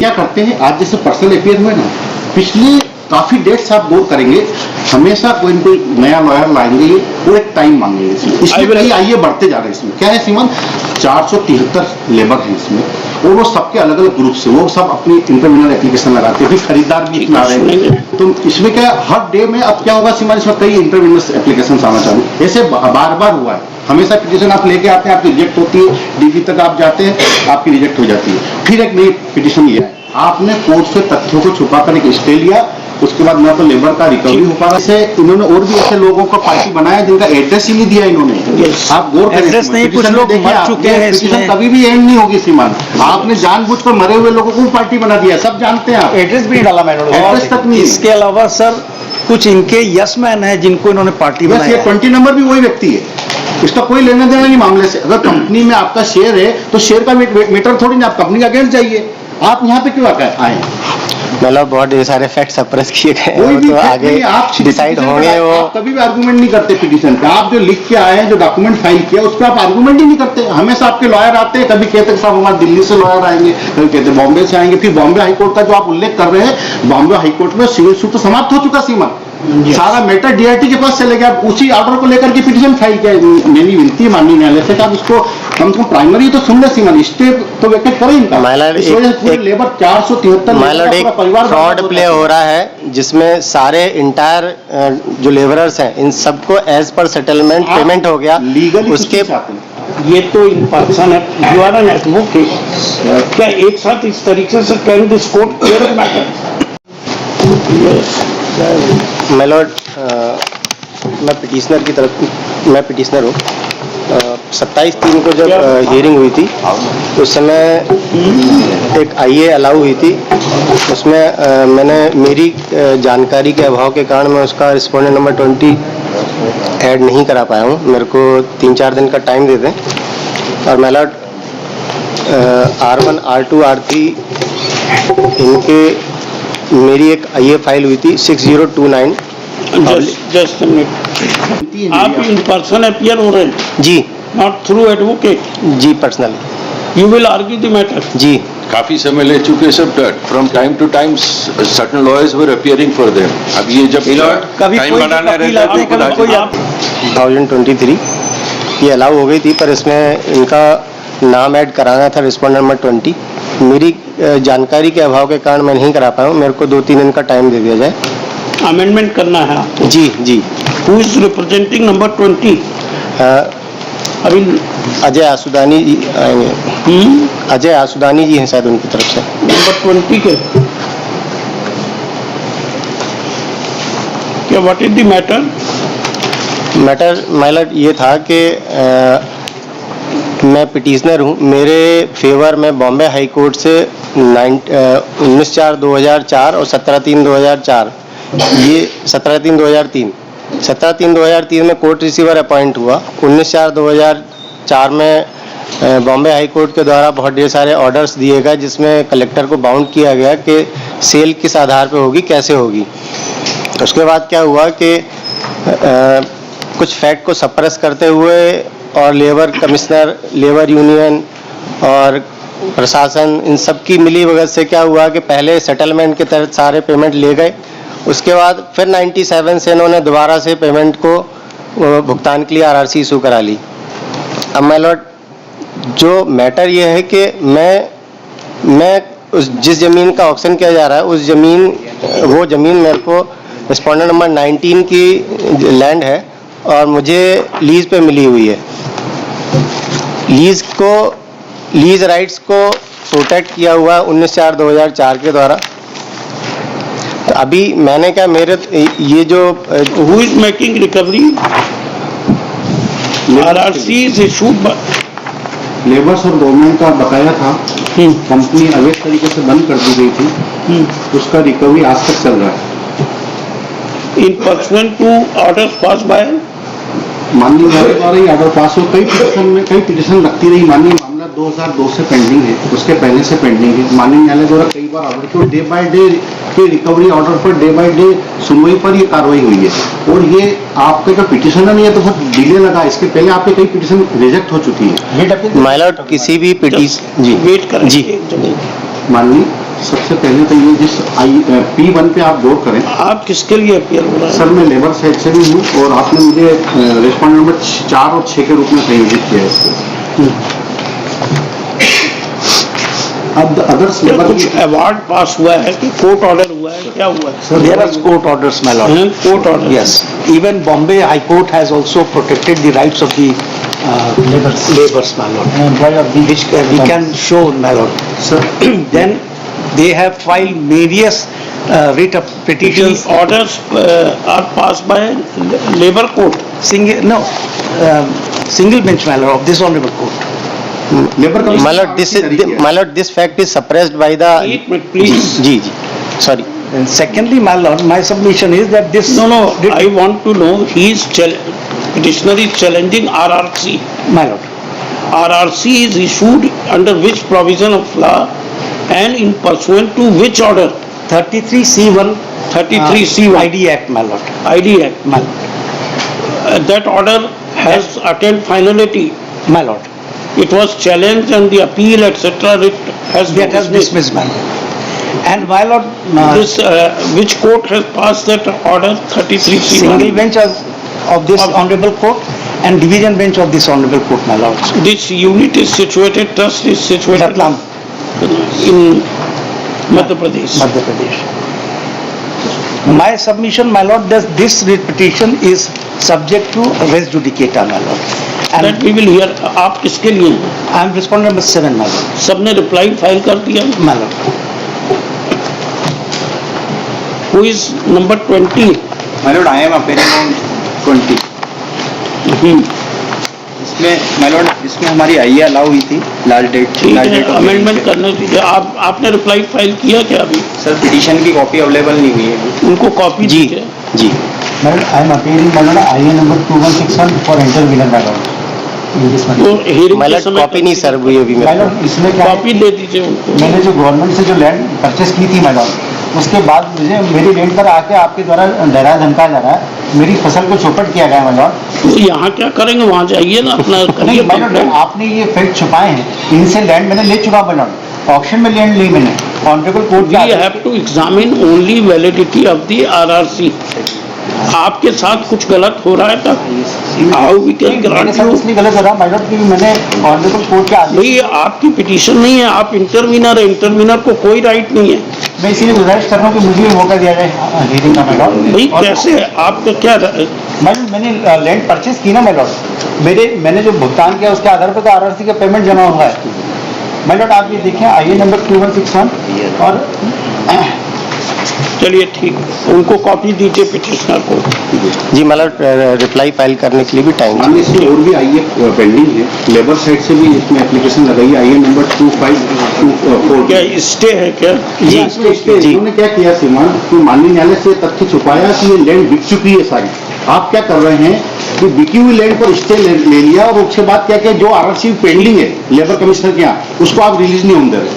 क्या करते हैं, आज जैसे पर्सनल अफेयर हुए ना, पिछले काफी डेट्स आप गौर करेंगे, हमेशा कोई न कोई नया लॉयर लाएंगे वो एक टाइम मांगेंगे इसमें कई आइए बढ़ते जा रहे हैं। इसमें क्या है सीमन, 473 लेबर है इसमें, और वो सबके अलग अलग ग्रुप से वो सब अपनी इंटरमिनल एप्लीकेशन लगाते हैं, फिर खरीदार भी इतना आ रहे हैं। तो इसमें क्या हर डे में अब क्या होगा सीमन, इसमें कई इंटरमिनल एप्लीकेशन आना चालू, ऐसे बार बार हुआ है। हमेशा पिटीशन आप लेके आते हैं, आपकी रिजेक्ट होती है, डीबी तक आप जाते हैं, आपकी रिजेक्ट हो जाती है, फिर एक नई पिटीशन लिया है आपने, कोर्ट से तथ्यों को छुपाकर एक स्टे लिया, उसके बाद ना तो लेबर का रिकवरी हो पा रहा है। इन्होंने और भी ऐसे लोगों को पार्टी बनाया जिनका एड्रेस ही नहीं दिया इन्होंने। आप गौर करें, एड्रेस नहीं, कुछ लोग मर चुके हैं, पिटीशन कभी भी एंड नहीं होगी सीमान। आपने जानबूझकर मरे हुए लोगों को पार्टी बना दिया, सब जानते हैं आप, एड्रेस भी नहीं डाला मैंने, एड्रेस तक नहीं। इसके अलावा सर कुछ इनके यस मैन है जिनको इन्होंने पार्टी बनाया। ये 20 नंबर भी वही व्यक्ति है, इसका कोई लेना देना नहीं मामले से। अगर कंपनी में आपका शेयर है तो शेयर का मीटर थोड़ी ना, आप कंपनी का अगेंस्ट जाइए, आप यहाँ पे क्यों आए? मतलब बहुत ढेर सारे फैक्ट सप्रेस किए गए, तो आगे डिसाइड होंगे। वो कभी भी आर्गुमेंट नहीं करते पिटीशन पे, आप जो लिख के आए हैं, जो डॉक्यूमेंट फाइल किया, उस पर आप आर्गुमेंट ही नहीं करते। हमेशा आपके लॉयर आते हैं, कभी कहते हैं साहब हमारे दिल्ली से लॉयर आएंगे, कभी कहते हैं बॉम्बे से आएंगे। फिर बॉम्बे हाईकोर्ट का जो आप उल्लेख कर रहे हैं, बॉम्बे हाईकोर्ट में सिविल सूट तो समाप्त हो चुका सीमा, सारा मैटर डीआईटी के पास चले गया, उसी ऑर्डर को लेकर के पिटीशन फाइल किया। मेरी विनती है माननीय न्यायालय से कि आप इसको कम से कम प्राइमरी तो सुन ले सीमा, स्टे तो वेकेट करें इनका। लेबर 473 परिवार फ्रॉड प्ले हो रहा है, जिसमें सारे इंटायर जो लेबरर्स हैं इन सबको एज पर सेटलमेंट पेमेंट हो गया। लीगली उसके ये तो इन पर्सन है, यू आर एन एडवोकेट, क्या एक साथ इस तरीके से can this court clear matter? My Lord, मैं पिटिशनर हूँ। 27/3 को जब हियरिंग हुई थी, उस समय एक आईए अलाउ हुई थी, उसमें मैंने मेरी जानकारी के अभाव के कारण मैं उसका रिस्पोंडेंट नंबर 20 ऐड नहीं करा पाया हूँ। मेरे को 3-4 दिन का टाइम दे दें। और my Lord, R1, R2, R3 इनके मेरी एक आईए फाइल हुई थी 6029। जस्ट आप इन पर्सन अपीयर हो रहे हैं? जी। Not through advocate? जी, personally. You will argue the matter? जी। काफी समय ले चुके सब, from time to time certain lawyers were appearing for them. अब ये जब टाइम बढ़ाना रहता है, कभी कोई 2023 ये अलाउ हो गई थी, पर इसमें इनका नाम ऐड कराना था रिस्पोंडेंट नंबर 20। मेरी जानकारी के अभाव के कारण मैं नहीं करा पाया हूँ। मेरे को 2-3 दिन का टाइम दे दिया जाए। अमेंडमेंट करना है? जी जी। Who is representing number 20? अभी अजय आसुदानी जी आएंगे। अजय आसुदानी जी हैं शायद उनकी तरफ से। नंबर 20 के क्या, what is the matter? Matter my Lord ये था कि मैं पिटिशनर हूँ। मेरे फेवर में बॉम्बे हाई कोर्ट से 19/4/2004 और 17/3/2004, ये 17/3/2003 17/3/2003 में कोर्ट रिसीवर अपॉइंट हुआ। 19/4/2004 में बॉम्बे हाई कोर्ट के द्वारा बहुत ढेर सारे ऑर्डर्स दिए गए, जिसमें कलेक्टर को बाउंड किया गया कि सेल किस आधार पर होगी, कैसे होगी। उसके बाद क्या हुआ कि कुछ फैक्ट को सप्रेस करते हुए और लेबर कमिश्नर, लेबर यूनियन और प्रशासन, इन सब की मिली भगत से क्या हुआ कि पहले सेटलमेंट के तहत सारे पेमेंट ले गए। उसके बाद फिर 97 से इन्होंने दोबारा से पेमेंट को भुगतान के लिए आरआरसी इशू करा ली। अब माय लॉर्ड, जो मैटर ये है कि मैं उस जिस ज़मीन का ऑक्शन किया जा रहा है, वो ज़मीन मेरे को रिस्पोंडेंट नंबर 19 की लैंड है और मुझे लीज पे मिली हुई है। लीज राइट्स को प्रोटेक्ट किया हुआ 19/4/2004 के द्वारा। तो अभी मैंने क्या, मेरे ये जो who is making recovery? RRC is issued by labours और गवर्नमेंट का बकाया था। कंपनी अवैध तरीके से बंद कर दी गई थी, उसका रिकवरी आज तक चल रहा है। In person to order pass by माननीय न्यायालय द्वारा ही ऑर्डर पास हो। कई पिटीशन लगती रही। माननीय मामला 2002 से पेंडिंग है, उसके पहले से पेंडिंग है। माननीय न्यायालय द्वारा कई बार ऑर्डर किया, डे बाय डे के recovery order per day by day सुनवाई पर ये कार्रवाई हुई है। और ये आपके जो पिटीशन नहीं है तो बहुत डिले लगा। इसके पहले आपके कई पिटीशन रिजेक्ट हो चुकी है। माय लॉर्ड, किसी भी पिटीशन जी वेट करें जी माननीय सबसे पहले तो ये जिस P1 पे आप गौर करें, आप किसके लिए अपियर हो रहे सर मैं लेबर साइड से भी हूँ और आपने मुझे रेस्पॉन्डेंट नंबर 4 और 6 के रूप में संयोजित किया है इसको। अब अदर्स हैं? लेबर कुछ अवार्ड पास हुआ है कि कोर्ट ऑर्डर हुआ है, क्या हुआ है? So there are court orders, my lord. Court order Yes, even Bombay High Court has also protected the rights of the laborers, my lord, which we can show, my lord. Sir Then they have filed various writ of petitions. The orders are passed by labor court. Single bench, my lord, of this honorable court. Labour My lord, this fact is suppressed by the. एक मिनट please. जी, sorry. And secondly, my lord, my submission is that this. No, I want to know, petitioner is challenging RRC. My lord. RRC is issued under which provision of law and in pursuant to which order? 33C1 33C1 ID Act, my lord. ID Act. My lord. That order has attained finality. My lord. It was challenged and the appeal, etc. It has been That has dismissed, my lord. And my lord, This, which court has passed that order? 33C1. single bench of this honorable court and division bench of this honorable court, my lord. This unit is situated, trust is situated Ratlam, in Madhya Pradesh. Madhya Pradesh. My submission, my lord, that this writ petition is subject to res judicata, my lord. That And we will hear. आप किसके लिए हैं? I am respondent number 7, my lord. सबने reply file कर दिया. My lord. Who is number 20? My lord, I am appearing on 20. इसमें my lord, इसमें हमारी आईए अलाउ हुई थी लास्ट डेट ठीक है, अमेंडमेंट करने दीजिए. आपने रिप्लाई फाइल किया क्या अभी? सर पिटीशन की कॉपी अवेलेबल नहीं हुई है. उनको कॉपी जी, दीजिए. जी. My lord, I am appearing, my lord, IA number 2161 for intervenor, my lord. In this matter. तो hearing My के lord, समय कॉपी नहीं सर्व हुई अभी My मेरे lord, इसमें क्या है? कॉपी दे दीजिए उनको. मैंने जो गवर्नमेंट से जो लैंड परचेस की थी, my lord, उसके बाद मुझे मेरी लैंड पर आके आपके द्वारा डराया धमकाया जा रहा है, मेरी फसल को चौपट किया गया है, my lord. तो यहाँ क्या करेंगे? वहाँ जाइए ना, अपना नहीं, करिए my lord, complaint. आपने ये फैक्ट छुपाए हैं, इनसे लैंड मैंने ले चुका हूं, my lord. ऑक्शन में लैंड ली मैंने, honourable court We have to examine only validity of the RRC. आपके साथ कुछ गलत हो रहा है तब हाउ वी कैन मेरे ग्रांट साथ यू. इसलिए गलत हो रहा, my lord, क्योंकि मैंने ऑनरेबल कोर्ट के आदेश, भाई आपकी पिटीशन नहीं है, आप इंटरवीनर है. इंटरवीनर को कोई राइट नहीं है. मैं इसीलिए गुजारिश कर रहा हूँ कि मुझे भी मौका दिया जाए हीरिंग का, my lord. भाई और- कैसे आपका क्या मैंने लैंड परचेस की ना, my lord. मैंने जो भुगतान किया उसके आधार पर तो आरआरसी का पेमेंट जमा हुआ है, my lord. आप ये देखें आईए नंबर 2161 और चलिए ठीक, उनको कॉपी दीजिए पिटिशनर को. जी, मतलब रिप्लाई फाइल करने के लिए भी टाइम मान लीजिए और भी आईए पेंडिंग है, लेबर साइड से भी इसमें एप्लीकेशन लगाई है, आईए नंबर 2524. क्या स्टे है क्या? जी, जी. इन्होंने क्या किया श्रीमान कि माननीय न्यायालय से तथ्य छुपाया कि ये लैंड बिक चुकी है सारी. आप क्या कर रहे हैं कि बिकी हुई लैंड पर स्टे ले लिया और उसके बाद क्या किया, जो आरआरसी पेंडिंग है लेबर कमिश्नर के यहाँ, उसको आप रिलीज नहीं होने दे रहे.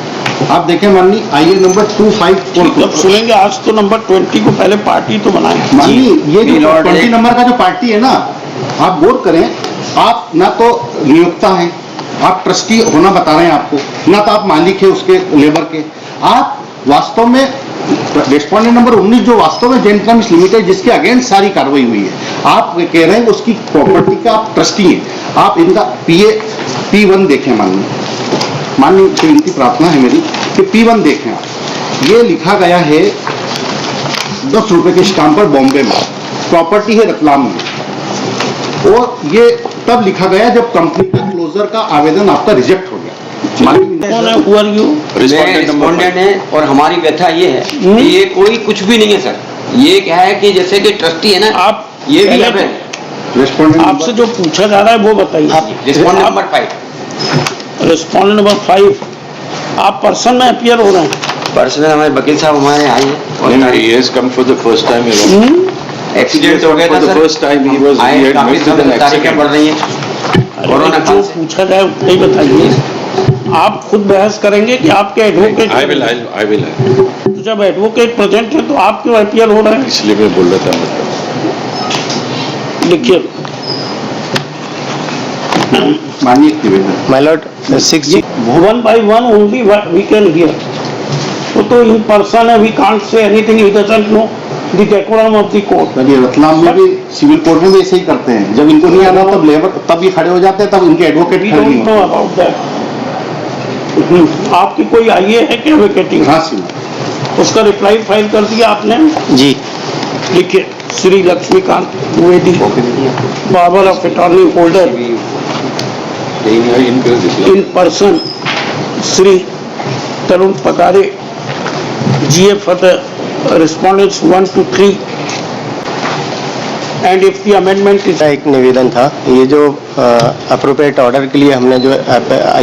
आप देखें माननीय आईए नंबर 2544. जब सुनेंगे आज तो नंबर 20 को पहले पार्टी तो बनाए. माननीय ये जो Lord, 20 नंबर का जो पार्टी है ना, आप गौर करें, आप ना तो नियोक्ता हैं, आप ट्रस्टी होना बता रहे हैं आपको, ना तो आप मालिक है उसके लेबर के. आप वास्तव में रेस्पोंडेंट नंबर 19 जो वास्तव में जैन कम्स लिमिटेड जिसके अगेंस्ट सारी कार्रवाई हुई है, आप कह रहे हैं उसकी प्रॉपर्टी का आप ट्रस्टी हैं. आप इनका P1 देखें माननीय विनती प्रार्थना है मेरी कि P1 देखें आप. ये लिखा गया है 10 रुपए के स्टाम्प पर बॉम्बे में, प्रॉपर्टी है रतलाम में, और ये तब लिखा गया जब कंपनी का क्लोजर का आवेदन आपका रिजेक्ट हो गया. कौन है? Who are you? Respondent number respondent 5. है और हमारी व्यथा ये है कि ये कोई कुछ भी नहीं है सर. ये क्या है कि जैसे कि ट्रस्टी है ना, आप ये भी पहले है रेस्पोंडेंट आपसे जो पूछा जा रहा है वो बताइए. Respondent number 5. रिस्पॉन्डेंट नंबर 5, आप पर्सन में अपियर हो रहे हैं. पर्सनल हमारे वकील साहब हमारे आए हैं And he has come for the first time. Accident हो गया For था the sir. first time he was, he आए had काफी met with an समय तारीखें बढ़ accident. रही हैं. अरे कोरोना जो काल से. पूछा जाए उतना ही बताइए. आप खुद बहस करेंगे कि आपके एडवोकेट? I will. तो जब एडवोकेट प्रेजेंट है तो आप क्यों अपियर हो रहे हैं? इसलिए मैं बोल रहा था मतलब. लिखिए. माननीय निवेदन My lord, 6G. One by one only we can hear. तो तो इन पर्सन है, we can't say anything, he doesn't know the decorum of the court. ये रतलाम में भी सिविल कोर्ट में भी ऐसे ही करते हैं, जब इनको नहीं आना तब लेबर तब ये खड़े हो जाते हैं, तब इनके एडवोकेट वी खड़े नहीं डोंट नो होते। About that. आपकी कोई आईए है क्या वेकेटिंग? हाँ श्रीमान, उसका रिप्लाई फाइल कर दिया आपने? जी लिखिए, Shri Lakshmikant Dwivedi, power of attorney holder in person Shri Tarun Pagare, GF for the respondents 1 to 3, and if the amendment is एक निवेदन था, ये जो अप्रोप्रिएट ऑर्डर के लिए हमने जो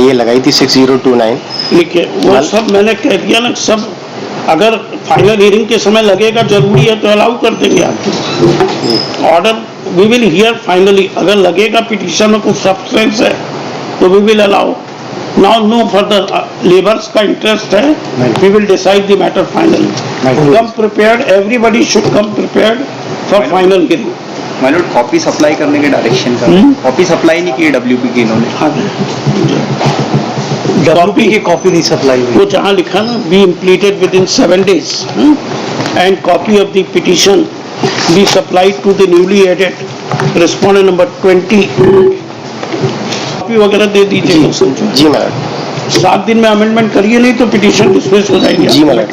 ये लगाई थी 6029, लिखे वो सब मैंने कह दिया ना, सब अगर फाइनल हियरिंग के समय लगेगा जरूरी है तो अलाउ कर देंगे आपको order. We will hear finally, अगर लगेगा पिटीशन में कुछ सब्सटेंस है तो we will allow. Now no further, labours का इंटरेस्ट है, we will decide the matter finally. Come prepared, everybody should come prepared for final hearing. My lord, copy supply करने के डायरेक्शन का, कॉपी सप्लाई नहीं की WP की इन्होंने। WP की कॉपी नहीं सप्लाई हुई। वो जहाँ लिखा ना, be impleaded within 7 days and copy of the petition be supplied to the newly added respondent number 20। Copy वगैरह दे दीजिए। जी मैडम। 7 दिन में अमेंडमेंट करिए, नहीं तो पिटीशन डिसमिस हो जाएगी। जी मैडम।